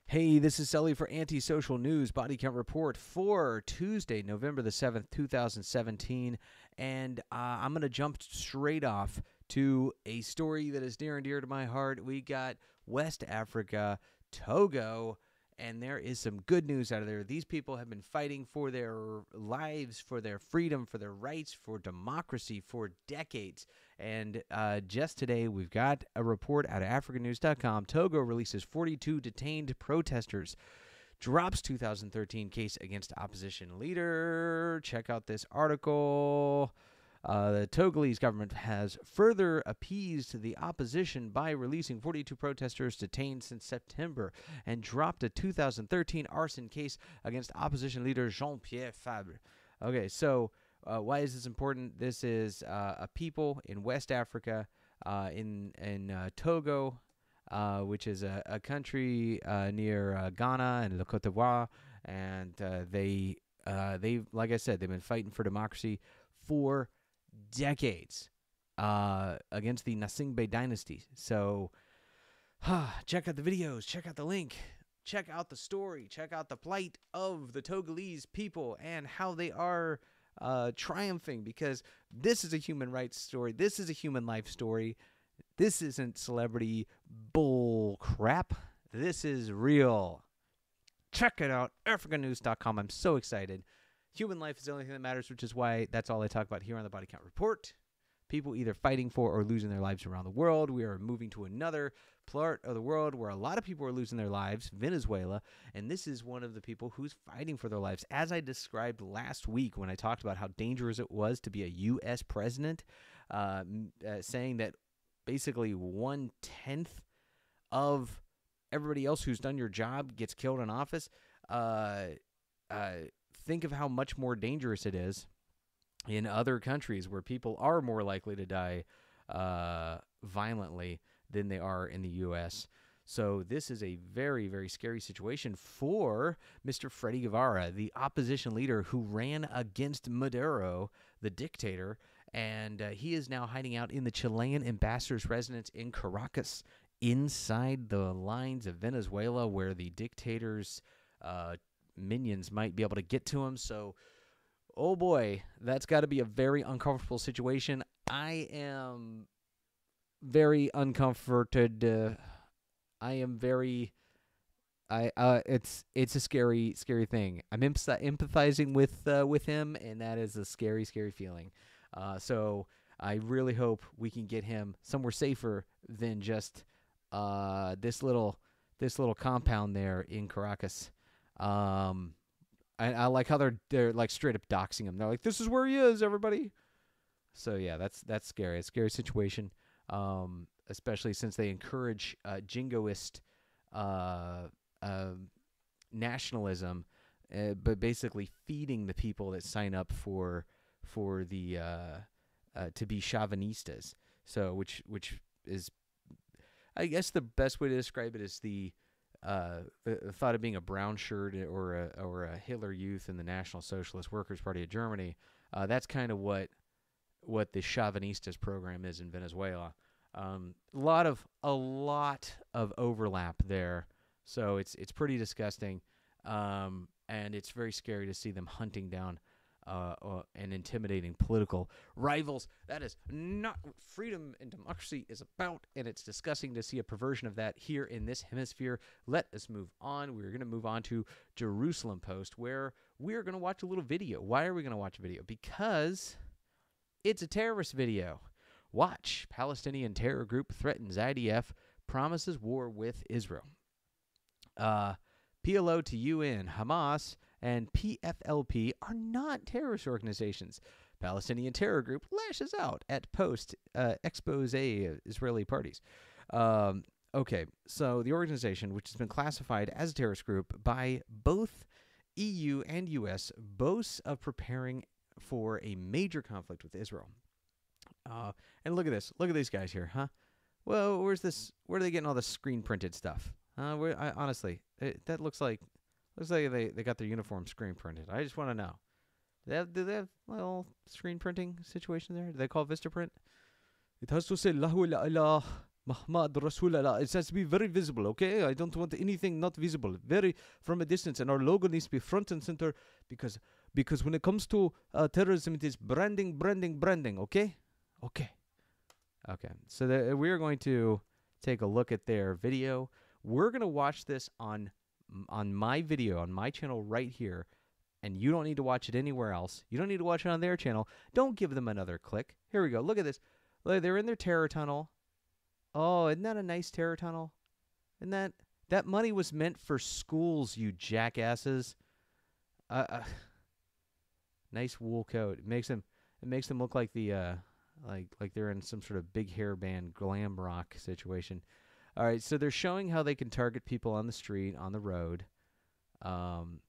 Hey, this is Sully for Antisocial News Body Count Report for Tuesday, November the 7th, 2017. And I'm going to jump straight off to a story that is near and dear to my heart. We got West Africa, Togo, and there is some good news out of there. These people have been fighting for their lives, for their freedom, for their rights, for democracy for decades. And just today, we've got a report out of AfricanNews.com. Togo releases 42 detained protesters, drops 2013 case against opposition leader. Check out this article. The Togolese government has further appeased the opposition by releasing 42 protesters detained since September and dropped a 2013 arson case against opposition leader Jean-Pierre Fabre. Okay, so why is this important? This is a people in West Africa, in Togo, which is a country near Ghana and the Côte d'Ivoire, and they like I said, they've been fighting for democracy for decades against the Nasingbe dynasty. So check out the videos, check out the link, check out the story, check out the plight of the Togolese people and how they are triumphing, because this is a human rights story. This is a human life story. This isn't celebrity bull crap. This is real. Check it out, AfricanNews.com. I'm so excited. Human life is the only thing that matters, which is why that's all I talk about here on the Body Count Report. People either fighting for or losing their lives around the world. We are moving to another part of the world where a lot of people are losing their lives, Venezuela, and this is one of the people who's fighting for their lives. As I described last week when I talked about how dangerous it was to be a U.S. president, saying that basically 1/10 of everybody else who's done your job gets killed in office, think of how much more dangerous it is in other countries where people are more likely to die violently than they are in the U.S. So this is a very, very scary situation for Mr. Freddy Guevara, the opposition leader who ran against Maduro, the dictator, and he is now hiding out in the Chilean ambassador's residence in Caracas, inside the lines of Venezuela, where the dictator's minions might be able to get to him. So, oh boy, that's got to be a very uncomfortable situation. I am very uncomforted. It's a scary thing. I'm empathizing with him, and that is a scary feeling. So I really hope we can get him somewhere safer than just this little compound there in Caracas. I like how they're like straight up doxing him. They're like, "This is where he is, everybody." So yeah, that's scary. It's a scary situation, especially since they encourage jingoist nationalism, but basically feeding the people that sign up for the to be chauvinistas. So which is, I guess the best way to describe it is the thought of being a brown shirt or a Hitler Youth in the National Socialist Workers' Party of Germany. That's kind of what the chauvinistas program is in Venezuela. A lot of overlap there, so it's pretty disgusting, and it's very scary to see them hunting down and intimidating political rivals. That is not what freedom and democracy is about, and it's disgusting to see a perversion of that here in this hemisphere. Let us move on. We're going to move on to Jerusalem Post, where we're going to watch a little video. Why are we going to watch a video? Because it's a terrorist video. Watch. Palestinian terror group threatens IDF, promises war with Israel. PLO to UN, Hamas and PFLP are not terrorist organizations. Palestinian terror group lashes out at post expose Israeli parties. Okay, so the organization, which has been classified as a terrorist group by both EU and US, boasts of preparing for a major conflict with Israel. And look at this. Look at these guys here, huh? Well, where's this? Where are they getting all this screen printed stuff? Honestly, that looks like they got their uniform screen printed. I just want to know. Do they have little screen printing situation there? Do they call it Vistaprint? It has to say La ilaha Muhammad Rasulullah. It has to be very visible, okay? I don't want anything not visible. Very from a distance, and our logo needs to be front and center because when it comes to terrorism, it is branding, branding, branding. Okay, okay, okay. So we are going to take a look at their video. We're gonna watch this on my video on my channel right here, and you don't need to watch it anywhere else. You don't need to watch it on their channel. Don't give them another click. Here we go. Look at this. They're in their terror tunnel. Oh, isn't that a nice terror tunnel? And that money was meant for schools, you jackasses. Nice wool coat. It makes them look like the like they're in some sort of big hair band glam rock situation. All right, so they're showing how they can target people on the street, on the road. And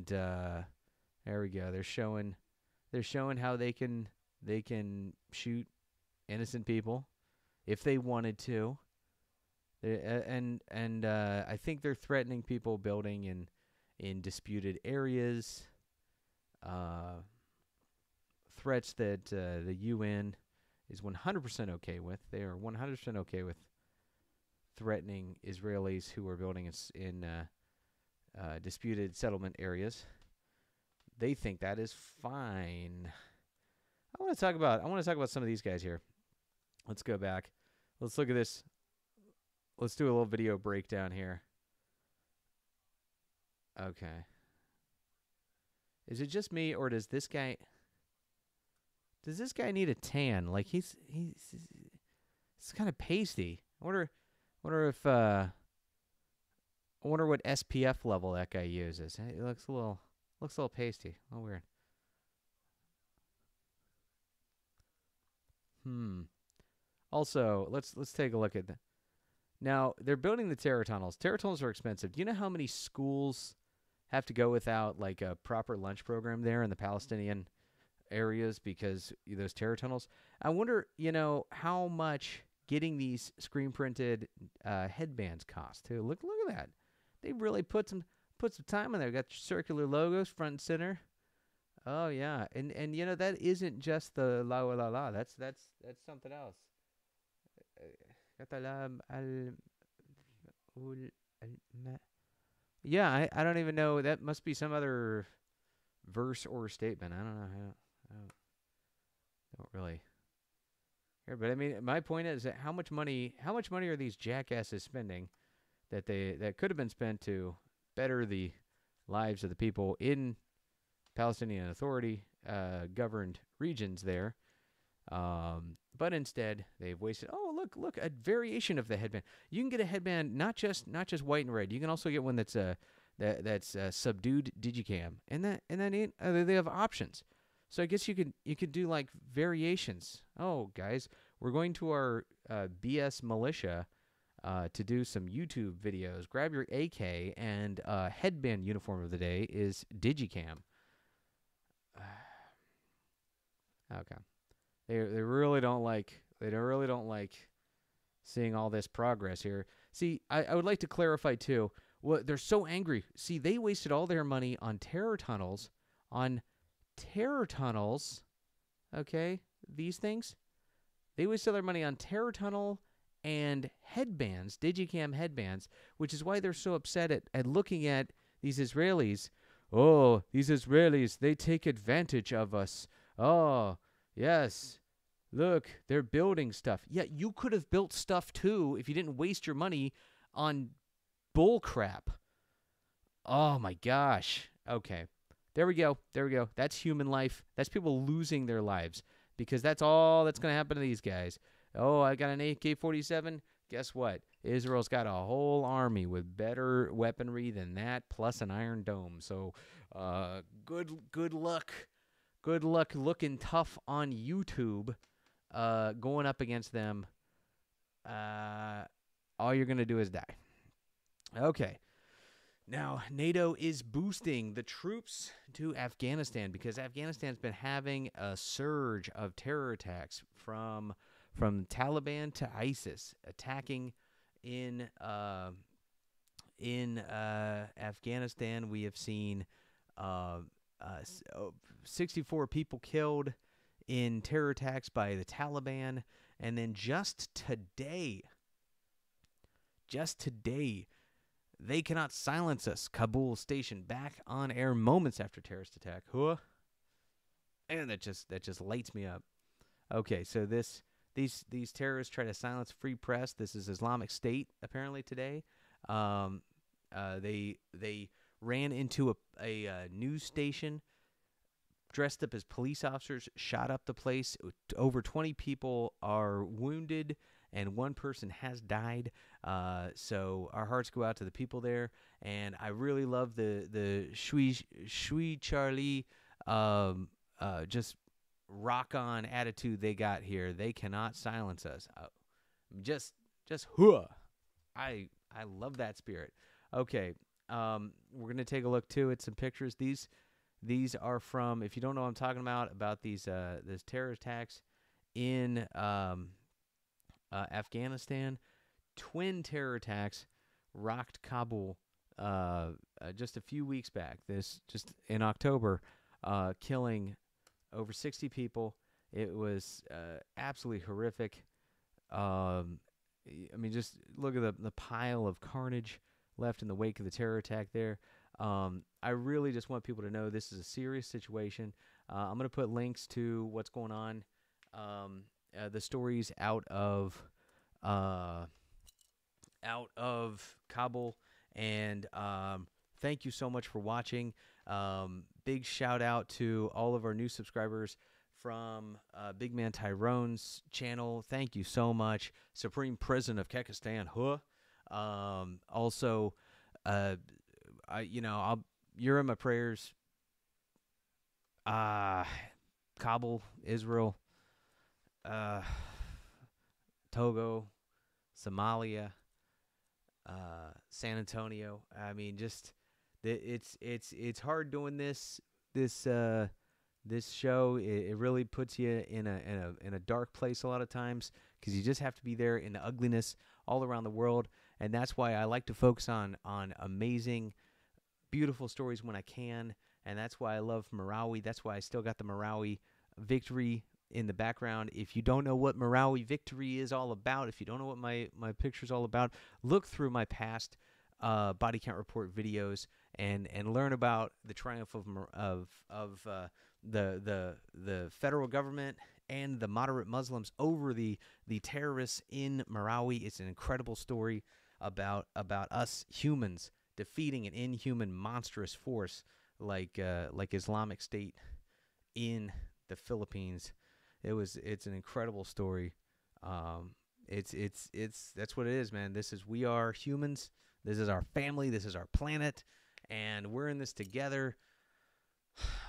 there we go. They're showing how they can shoot innocent people if they wanted to. I think they're threatening people building in disputed areas. Threats that the UN is 100% okay with. They are 100% okay with threatening Israelis who are building in disputed settlement areas. They think that is fine. I want to talk about some of these guys here. Let's go back. Let's look at this. Let's do a little video breakdown here. Okay. Is it just me, or does this guy need a tan? Like he's kind of pasty. I wonder what SPF level that guy uses. It looks a little pasty. Oh, weird. Also, let's take a look at that. Now, they're building the terror tunnels. Terror tunnels are expensive. Do you know how many schools have to go without like a proper lunch program there in the Palestinian areas because those terror tunnels? I wonder, how much getting these screen printed headbands cost too. Look at that. They really put some time in there. Got circular logos front and center. Oh yeah, and that isn't just the la la la. That's something else. Yeah, I don't even know. That must be some other verse or statement. I don't know. I don't really here, but I mean, my point is that how much money are these jackasses spending that could have been spent to better the lives of the people in Palestinian Authority governed regions there, but instead they've wasted. Oh, look, a variation of the headband. You can get a headband not just white and red. You can also get one that's that's subdued digicam, and they have options. So I guess you could do like variations. Oh, guys, we're going to our BS militia to do some YouTube videos. Grab your AK, and headband uniform of the day is digicam. Okay, they really don't like seeing all this progress here. See, I would like to clarify too. Well, they're so angry. See, they wasted all their money on terror tunnels. Okay, these things. They wasted their money on terror tunnel and headbands, digicam headbands, which is why they're so upset at looking at these Israelis. Oh, these Israelis, they take advantage of us. Oh, yes. Look, they're building stuff. Yeah, you could have built stuff too if you didn't waste your money on bull crap. Oh my gosh. Okay. There we go. That's human life. That's people losing their lives because that's all that's going to happen to these guys. Oh, I got an AK-47. Guess what? Israel's got a whole army with better weaponry than that, plus an Iron Dome. So, good luck. Good luck looking tough on YouTube, going up against them. All you're going to do is die. Okay. Now, NATO is boosting the troops to Afghanistan because Afghanistan's been having a surge of terror attacks from Taliban to ISIS attacking in Afghanistan. We have seen 64 people killed in terror attacks by the Taliban, And then just today, they cannot silence us. Kabul station back on air moments after terrorist attack. Huh? And that just lights me up. Okay, so these terrorists try to silence free press. This is Islamic State apparently today. They ran into a news station, dressed up as police officers, shot up the place. Over 20 people are wounded, and one person has died. So our hearts go out to the people there, and I really love the Shui Charlie just rock on attitude they got here. They cannot silence us. Just huh. I love that spirit. Okay, we're gonna take a look too at some pictures. These are from, if you don't know what I'm talking about these terror attacks in Afghanistan. Twin terror attacks rocked Kabul just a few weeks back. This just in October, killing over 60 people. It was absolutely horrific. I mean, just look at the pile of carnage left in the wake of the terror attack there. I really just want people to know this is a serious situation. I'm going to put links to what's going on, the stories out of Kabul, and thank you so much for watching. Big shout out to all of our new subscribers from Big Man Tyrone's channel. Thank you so much. Supreme President of Kekistan. Also, you're in my prayers. Kabul, Israel, Togo, Somalia, San Antonio. I mean, just it's hard doing this show. It really puts you in a dark place a lot of times, because you just have to be there in the ugliness all around the world. And that's why I like to focus on amazing, beautiful stories when I can. And that's why I love Marawi. That's why I still got the Marawi victory in the background. If you don't know what Marawi victory is all about, if you don't know what my picture is all about, look through my past body count report videos and learn about the triumph of the federal government and the moderate Muslims over the terrorists in Marawi. It's an incredible story about us humans defeating an inhuman, monstrous force like Islamic State in the Philippines. It's an incredible story. That's what it is, man. We are humans. This is our family. This is our planet, and we're in this together.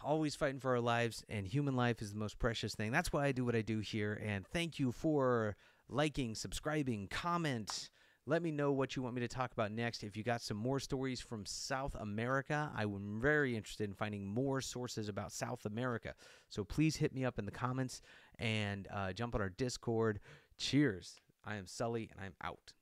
Always fighting for our lives, and human life is the most precious thing. That's why I do what I do here. And thank you for liking, subscribing, comment. Let me know what you want me to talk about next. If you got some more stories from South America, I'm very interested in finding more sources about South America. So please hit me up in the comments and jump on our Discord. Cheers. I am Sully, and I'm out.